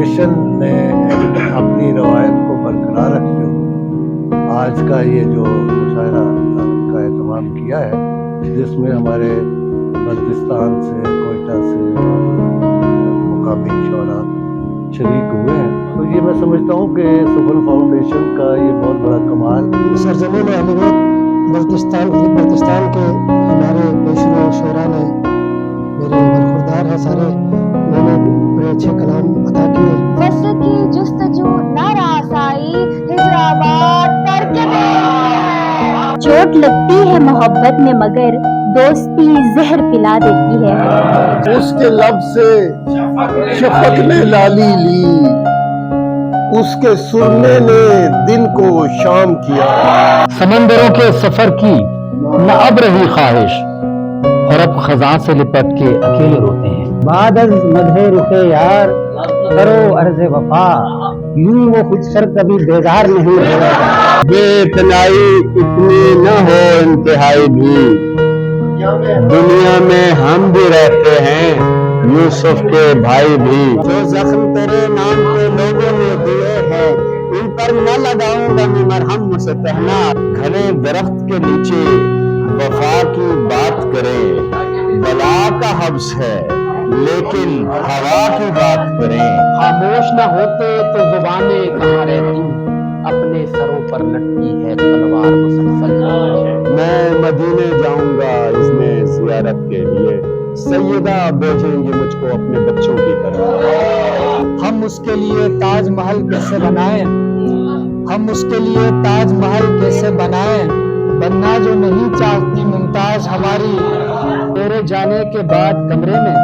Foundation ने अपनी रवायत को बरकरार रखते हुए आज का ये जो मुशायरा का एहतमाम किया है, जिसमें हमारे बल्तिस्तान से, कोयटा से मुकामी शोरा शरीक हुए हैं, तो ये मैं समझता हूँ कि सुफल फाउंडेशन का ये बहुत बड़ा कमाल। सरजमीन अहलियत बल्तिस्तान के हमारे पेशरो शोरा ने मेरे बरखुरदार है सारे, मैंने बड़े अच्छे कलाम अदा किए। वस्र की जुस्तजू नारासाई हिजराबाद करके चोट लगती है मोहब्बत में मगर दोस्ती जहर पिला देती है। उसके लब से शफक ने लाली ली, उसके सुरमे ने दिन को शाम किया। समंदरों के सफर की न अब रही ख्वाहिश, और अब खजा से लिपट के अकेले रोते हैं। बादल मधे रुखे यार करो अर्ज़ वफा, यूं वो खुद सर कभी बेजार नहीं होगा। बेतनाई इतनी न हो इंतहाई भी, दुनिया में हम भी रहते हैं यूसुफ के भाई भी। जो जख्म तेरे नाम पे लोगों ने दिए हैं, उन पर न लगाऊंगा मैं मरहम से कहना। घने दरख्त के नीचे वफा की बात करें, बला का हब्स है लेकिन हवा की बात करें। खामोश न होते तो जुबानें कहाँ रहती, अपने सरों पर लटकी है तलवार मुसलसल। मैं मदीने जाऊंगा इसमें जियारत के लिए, सैयदा भेजेंगे मुझको अपने बच्चों की तरह। हम उसके लिए ताजमहल कैसे बनाए, हम उसके लिए ताजमहल कैसे बनाए, बनना जो नहीं चाहती मुमताज हमारी। तेरे जाने के बाद कमरे में,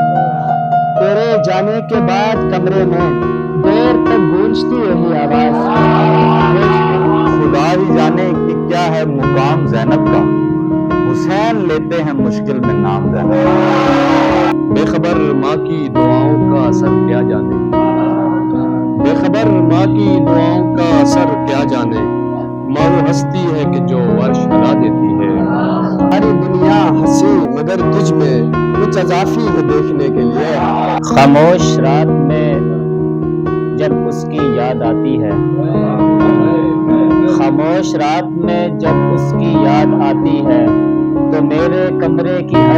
तेरे जाने के बाद कमरे में देर तक गूंजती रही आवाज। खुदा ही जाने कि क्या है मुकाम ज़ैनब का, हुसैन लेते हैं मुश्किल में नाम ज़ैनब। बेखबर माँ की दुआओं का असर क्या जाने, बेखबर माँ की दुआओं का असर क्या जाने। माँ वो हंसती है कि जो अर्श हिला देती है। सारी दुनिया हंसी मगर तुझ में कुछ अजाफी है देखने के लिए। खामोश रात में जब उसकी याद आती है, खामोश रात में जब उसकी याद आती है, तो मेरे कमरे की हर